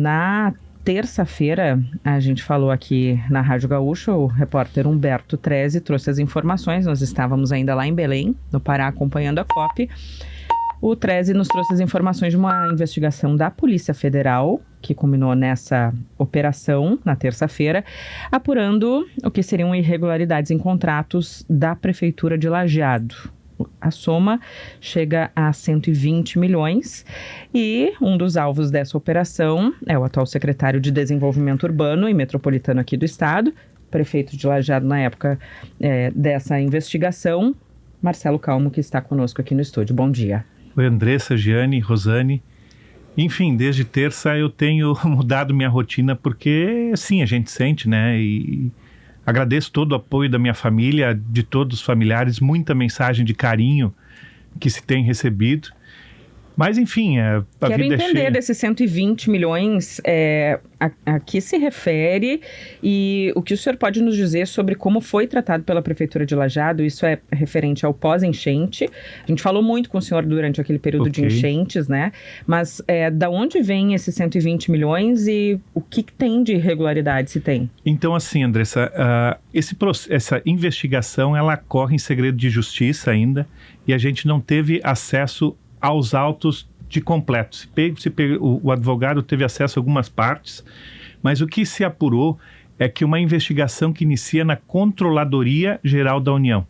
Na terça-feira, a gente falou aqui na Rádio Gaúcha, o repórter Humberto Treze trouxe as informações, nós estávamos ainda lá em Belém, no Pará, acompanhando a COP. O Treze nos trouxe as informações de uma investigação da Polícia Federal, que culminou nessa operação na terça-feira, apurando o que seriam irregularidades em contratos da Prefeitura de Lajeado. A soma chega a 120 milhões e um dos alvos dessa operação é o atual secretário de Desenvolvimento Urbano e Metropolitano aqui do estado, prefeito de Lajeado na época dessa investigação, Marcelo Calmo, que está conosco aqui no estúdio. Bom dia. Oi, Andressa, Giane, Rosane. Enfim, desde terça eu tenho mudado minha rotina porque, sim, a gente sente, né? E agradeço todo o apoio da minha família, de todos os familiares, muita mensagem de carinho que se tem recebido. Mas, enfim, a Quero vida entender é cheia. desses 120 milhões, a que se refere e o que o senhor pode nos dizer sobre como foi tratado pela Prefeitura de Lajeado. Isso é referente ao pós-enchente. A gente falou muito com o senhor durante aquele período de enchentes, né? Mas da onde vem esses 120 milhões e o que tem de irregularidade, se tem? Então, assim, Andressa, essa investigação, ela corre em segredo de justiça ainda e a gente não teve acesso aos autos de completo. O advogado teve acesso a algumas partes, mas o que se apurou é que uma investigação que inicia na Controladoria Geral da União,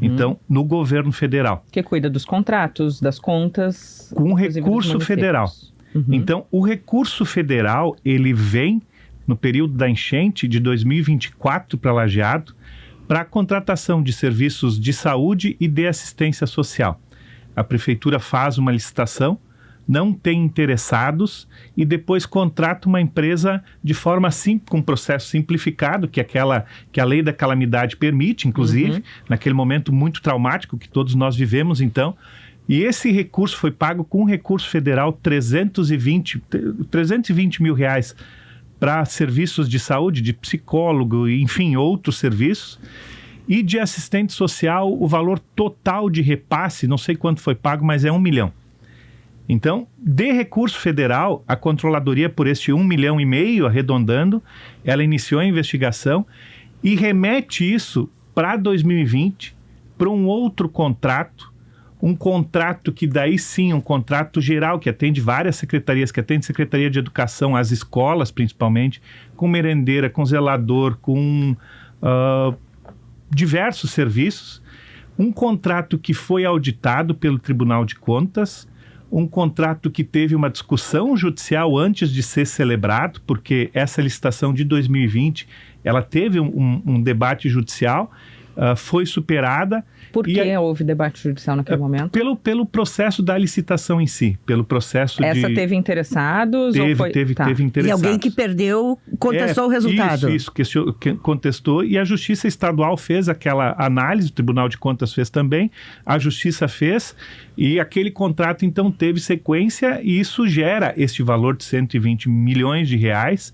então no governo federal. Que cuida dos contratos, das contas... Com recurso federal. Então, o recurso federal, ele vem no período da enchente de 2024 para Lajeado, para a contratação de serviços de saúde e de assistência social. A prefeitura faz uma licitação, não tem interessados e depois contrata uma empresa de forma simples, com um processo simplificado, que a lei da calamidade permite, inclusive, naquele momento muito traumático que todos nós vivemos, então. E esse recurso foi pago com recurso federal, 320 mil reais para serviços de saúde, de psicólogo, enfim, outros serviços. E de assistente social, o valor total de repasse, não sei quanto foi pago, mas é 1 milhão. Então, de recurso federal, a controladoria, por este 1,5 milhão, arredondando, ela iniciou a investigação e remete isso para 2020, para um outro contrato, um contrato que daí sim, um contrato geral, que atende várias secretarias, que atende Secretaria de Educação, as escolas principalmente, com merendeira, com zelador, com... diversos serviços, um contrato que foi auditado pelo Tribunal de Contas, um contrato que teve uma discussão judicial antes de ser celebrado, porque essa licitação de 2020, ela teve um debate judicial, foi superada. Por que houve debate judicial naquele momento? Pelo processo da licitação em si, pelo processo Essa teve interessados? Teve interessados. E alguém que perdeu contestou o resultado. Isso, contestou, e a Justiça Estadual fez aquela análise, o Tribunal de Contas fez também, a Justiça fez, e aquele contrato então teve sequência, e isso gera este valor de 120 milhões de reais,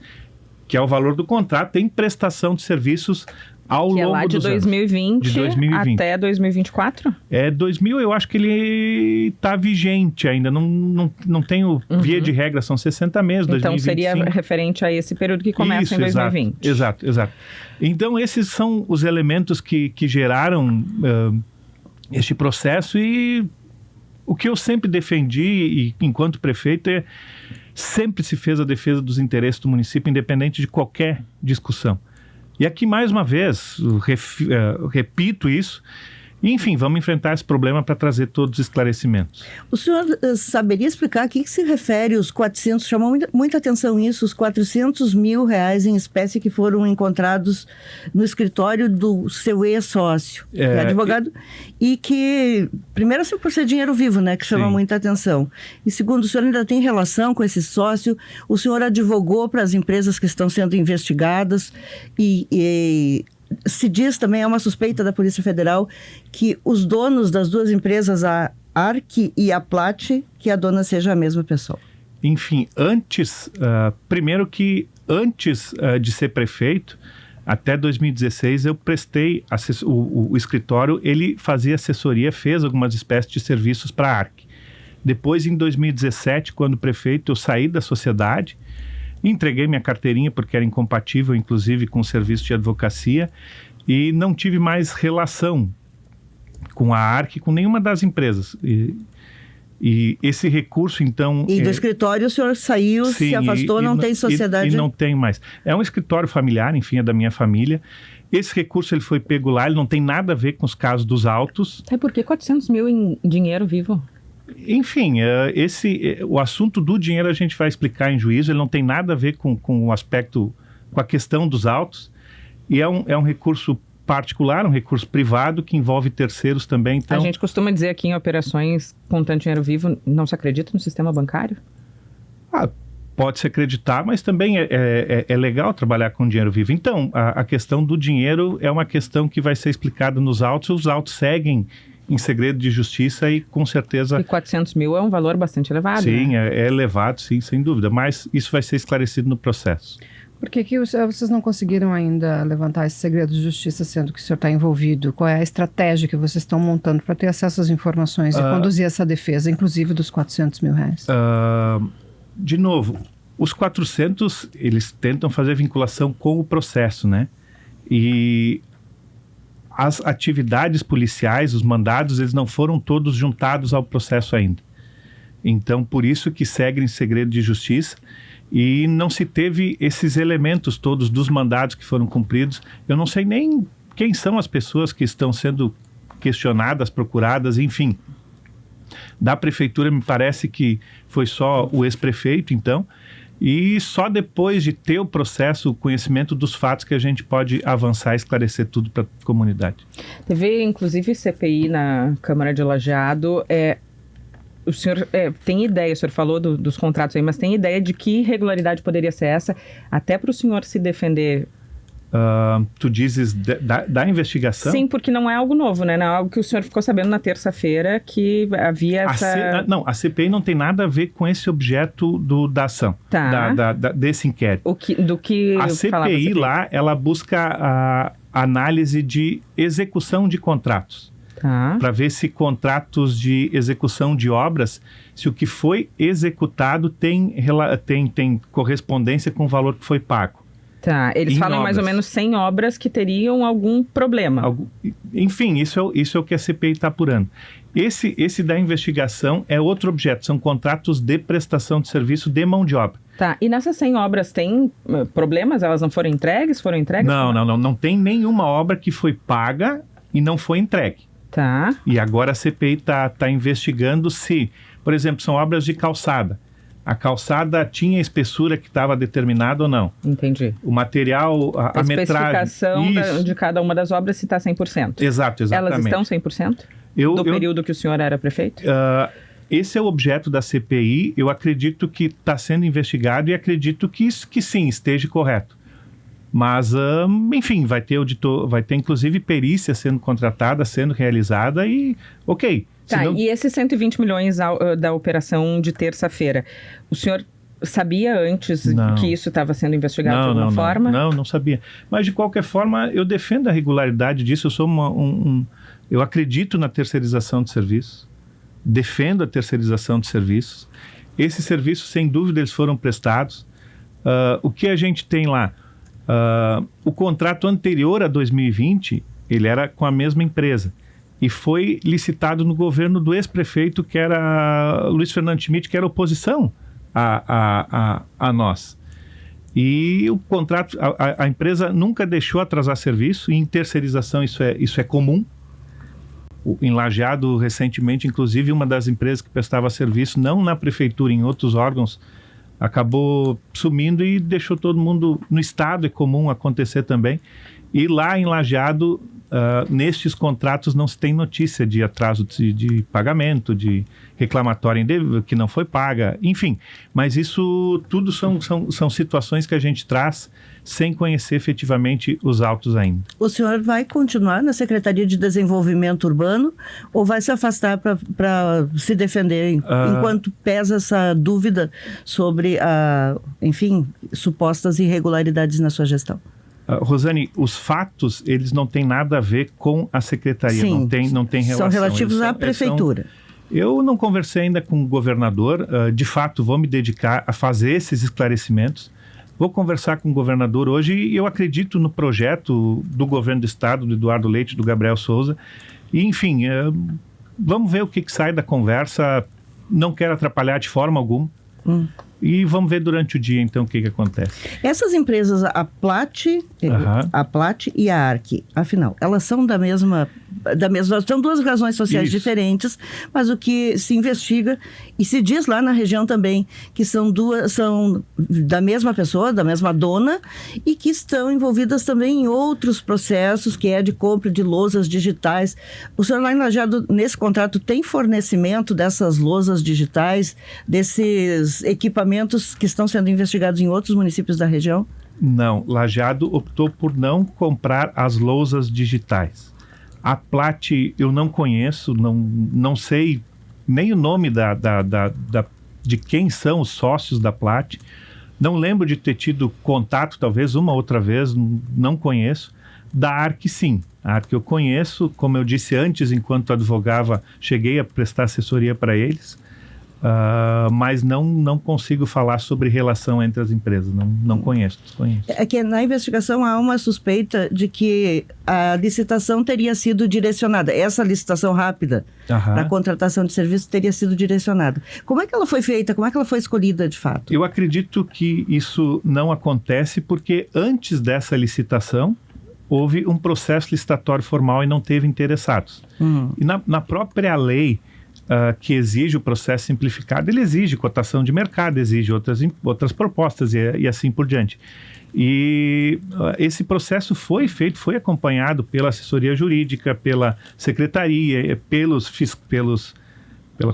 que é o valor do contrato em prestação de serviços ao longo dos anos. Que é lá de 2020 até 2024? 2000 eu acho que ele está vigente ainda, não tenho via de regra, são 60 meses, então 2025. seria referente a esse período que começa em 2020. Exato. Então esses são os elementos que geraram este processo, e o que eu sempre defendi, e enquanto prefeito, sempre se fez a defesa dos interesses do município, independente de qualquer discussão. E aqui, mais uma vez, repito isso, enfim, vamos enfrentar esse problema para trazer todos os esclarecimentos. O senhor saberia explicar a que se refere os 400, chamou muita atenção isso, os 400 mil reais em espécie que foram encontrados no escritório do seu ex-sócio, que é advogado, e que, primeiro, assim, por ser dinheiro vivo, né, que chama muita atenção. E segundo, o senhor ainda tem relação com esse sócio, o senhor advogou para as empresas que estão sendo investigadas e se diz também, é uma suspeita da Polícia Federal, que os donos das duas empresas, a Arc e a Plat, que a dona seja a mesma pessoa. Enfim, primeiro que antes de ser prefeito, até 2016, eu prestei, o escritório, ele fazia assessoria, fez algumas espécies de serviços para a Arc. Depois, em 2017, quando prefeito, eu saí da sociedade, Entreguei minha carteirinha porque era incompatível, inclusive, com o serviço de advocacia, e não tive mais relação com a ARC, com nenhuma das empresas. E esse recurso, então... E do escritório o senhor saiu, sim, se afastou, não tem sociedade? E não tem mais. É um escritório familiar, enfim, é da minha família. Esse recurso ele foi pego lá, ele não tem nada a ver com os casos dos autos. É porque 400 mil em dinheiro vivo? Enfim, o assunto do dinheiro a gente vai explicar em juízo, ele não tem nada a ver com o aspecto, com a questão dos autos. E é um recurso particular, um recurso privado que envolve terceiros também. Então... A gente costuma dizer aqui em operações com tanto dinheiro vivo, não se acredita no sistema bancário? Pode se acreditar, mas também é legal trabalhar com dinheiro vivo. Então, a questão do dinheiro é uma questão que vai ser explicada nos autos. Os autos seguem em segredo de justiça e com certeza... E 400 mil é um valor bastante elevado, sim, né? É elevado, sim, sem dúvida. Mas isso vai ser esclarecido no processo. Por que vocês não conseguiram ainda levantar esse segredo de justiça, sendo que o senhor está envolvido? Qual é a estratégia que vocês estão montando para ter acesso às informações e conduzir essa defesa, inclusive dos 400 mil reais? De novo, os 400, eles tentam fazer vinculação com o processo, né? E as atividades policiais, os mandados, eles não foram todos juntados ao processo ainda. Então, por isso que seguem em segredo de justiça. E não se teve esses elementos todos dos mandados que foram cumpridos. Eu não sei nem quem são as pessoas que estão sendo questionadas, procuradas, enfim. Da prefeitura me parece que foi só o ex-prefeito, então, e só depois de ter o processo, o conhecimento dos fatos que a gente pode avançar e esclarecer tudo para a comunidade. Teve, inclusive, CPI na Câmara de Lajeado. O senhor tem ideia, o senhor falou dos contratos aí, mas tem ideia de que irregularidade poderia ser essa, até para o senhor se defender? Tu dizes da investigação? Sim, porque não é algo novo, né? Não é algo que o senhor ficou sabendo na terça-feira que havia essa... Não, a CPI não tem nada a ver com esse objeto da ação, desse inquérito. A CPI lá, ela busca a análise de execução de contratos. Para ver se contratos de execução de obras, se o que foi executado tem correspondência com o valor que foi pago. Eles falam mais ou menos 100 obras que teriam algum problema. Enfim, isso é o que a CPI está apurando. Esse da investigação é outro objeto, são contratos de prestação de serviço de mão de obra. E nessas 100 obras tem problemas? Elas não foram entregues? Foram entregues? Não tem nenhuma obra que foi paga e não foi entregue. E agora a CPI está investigando se, por exemplo, são obras de calçada. A calçada tinha a espessura que estava determinada ou não. Entendi. O material, a metragem. A especificação de cada uma das obras se está 100%. Exatamente. Elas estão 100%? Do período que o senhor era prefeito? Esse é o objeto da CPI. Eu acredito que está sendo investigado e acredito que sim, esteja correto. Mas, enfim, vai ter inclusive perícia sendo contratada, sendo realizada e ok. E esses 120 milhões da operação de terça-feira, o senhor sabia antes que isso estava sendo investigado de alguma forma? Não sabia. Mas, de qualquer forma, eu defendo a regularidade disso. Eu sou eu acredito na terceirização de serviços, defendo a terceirização de serviços. Esses serviços, sem dúvida, eles foram prestados. O que a gente tem lá? O contrato anterior a 2020, ele era com a mesma empresa e foi licitado no governo do ex-prefeito, que era Luiz Fernando Schmidt, que era oposição a nós. E o contrato, a empresa nunca deixou atrasar serviço, e em terceirização isso é comum. Em Lajeado, recentemente, inclusive, uma das empresas que prestava serviço, não na prefeitura, em outros órgãos, acabou sumindo e deixou todo mundo no estado. É comum acontecer também. E lá em Lajeado, nestes contratos não se tem notícia de atraso de pagamento, de reclamatória que não foi paga, enfim. Mas isso tudo são situações que a gente traz sem conhecer efetivamente os autos ainda. O senhor vai continuar na Secretaria de Desenvolvimento Urbano ou vai se afastar para se defender enquanto pesa essa dúvida sobre, enfim, supostas irregularidades na sua gestão? Rosane, os fatos, eles não têm nada a ver com a Secretaria. Sim, não tem relação. São relativos à Prefeitura. Eu não conversei ainda com o governador. De fato, vou me dedicar a fazer esses esclarecimentos. Vou conversar com o governador hoje e eu acredito no projeto do governo do estado, do Eduardo Leite, do Gabriel Souza. E, enfim, vamos ver o que sai da conversa. Não quero atrapalhar de forma alguma. E vamos ver durante o dia, então, o que acontece. Essas empresas, a Plat e a Arque, afinal, elas são da mesma... São duas razões sociais diferentes, mas o que se investiga e se diz lá na região também que são da mesma pessoa, da mesma dona, e que estão envolvidas também em outros processos, que é de compra de lousas digitais. O senhor lá em Lajeado, nesse contrato, tem fornecimento dessas lousas digitais, desses equipamentos que estão sendo investigados em outros municípios da região? Não, Lajeado optou por não comprar as lousas digitais. A Plat eu não conheço, não sei nem o nome de quem são os sócios da Plat. Não lembro de ter tido contato, talvez uma outra vez, não conheço. Da Arque, sim. A Arque eu conheço, como eu disse antes, enquanto advogava, cheguei a prestar assessoria para eles. Mas não consigo falar sobre relação entre as empresas, não conheço, desconheço. É que na investigação há uma suspeita de que a licitação teria sido direcionada, essa licitação rápida para contratação de serviços teria sido direcionada. Como é que ela foi feita? Como é que ela foi escolhida de fato? Eu acredito que isso não acontece porque antes dessa licitação houve um processo licitatório formal e não teve interessados. E na própria lei que exige o processo simplificado, ele exige cotação de mercado, exige outras propostas e assim por diante. E esse processo foi acompanhado pela assessoria jurídica, pela secretaria, pela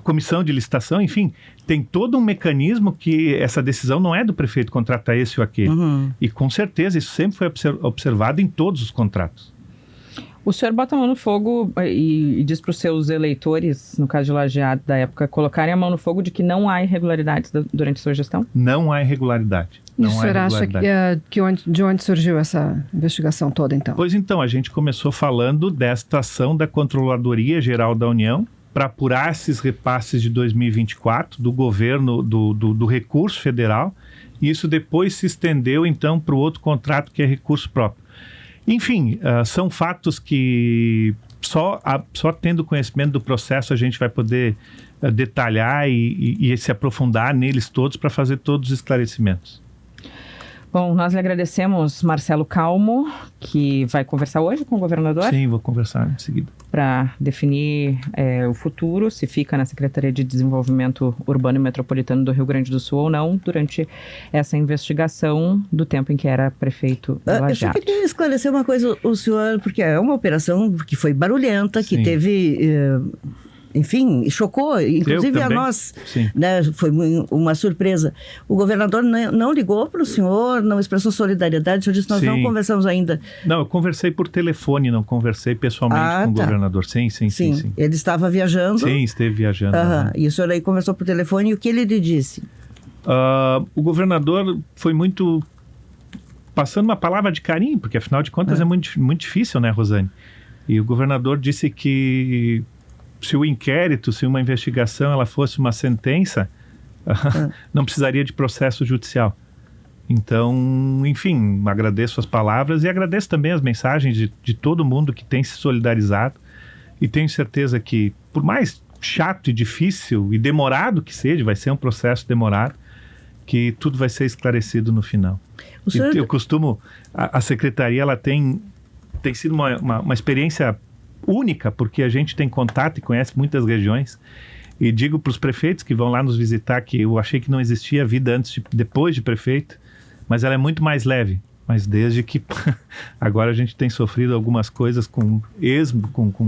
comissão de licitação, enfim, tem todo um mecanismo que essa decisão não é do prefeito contratar esse ou aquele. E com certeza isso sempre foi observado em todos os contratos. O senhor bota a mão no fogo e diz para os seus eleitores, no caso de Lajeado da época, colocarem a mão no fogo de que não há irregularidades durante a sua gestão? Não há irregularidade. E o senhor acha de onde surgiu essa investigação toda, então? Pois então, a gente começou falando desta ação da Controladoria Geral da União para apurar esses repasses de 2024 do governo, do recurso federal, e isso depois se estendeu, então, para o outro contrato que é recurso próprio. Enfim, são fatos que só tendo conhecimento do processo a gente vai poder detalhar e se aprofundar neles todos para fazer todos os esclarecimentos. Bom, nós lhe agradecemos, Marcelo Calmo, que vai conversar hoje com o governador. Sim, vou conversar em seguida. Para definir o futuro, se fica na Secretaria de Desenvolvimento Urbano e Metropolitano do Rio Grande do Sul ou não, durante essa investigação do tempo em que era prefeito de Lajeado. Eu queria esclarecer uma coisa, o senhor, porque é uma operação que foi barulhenta, que teve... enfim, chocou, inclusive a nós, né, foi uma surpresa. O governador não ligou para o senhor, não expressou solidariedade, o senhor disse, nós não conversamos ainda. Não, eu conversei por telefone, não conversei pessoalmente com o governador. Sim. Ele estava viajando? Sim, esteve viajando. E o senhor aí conversou por telefone, e o que ele lhe disse? O governador foi muito... passando uma palavra de carinho, porque afinal de contas é muito, muito difícil, né, Rosane? E o governador disse que se o inquérito, se uma investigação ela fosse uma sentença, não precisaria de processo judicial. Então, enfim, agradeço as palavras e agradeço também as mensagens de todo mundo que tem se solidarizado, e tenho certeza que, por mais chato e difícil e demorado que seja, vai ser um processo demorado, que tudo vai ser esclarecido no final. Eu costumo, a secretaria ela tem sido uma experiência única, porque a gente tem contato e conhece muitas regiões, e digo para os prefeitos que vão lá nos visitar que eu achei que não existia vida depois de prefeito, mas ela é muito mais leve, mas desde que agora a gente tem sofrido algumas coisas com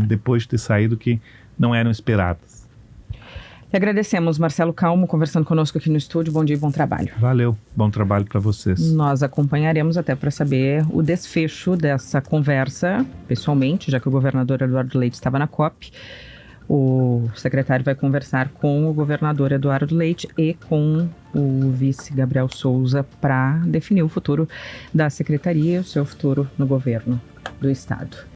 depois de ter saído que não eram esperadas. E agradecemos, Marcelo Calmo, conversando conosco aqui no estúdio. Bom dia e bom trabalho. Valeu, bom trabalho para vocês. Nós acompanharemos até para saber o desfecho dessa conversa, pessoalmente, já que o governador Eduardo Leite estava na COP. O secretário vai conversar com o governador Eduardo Leite e com o vice Gabriel Souza para definir o futuro da secretaria e o seu futuro no governo do estado.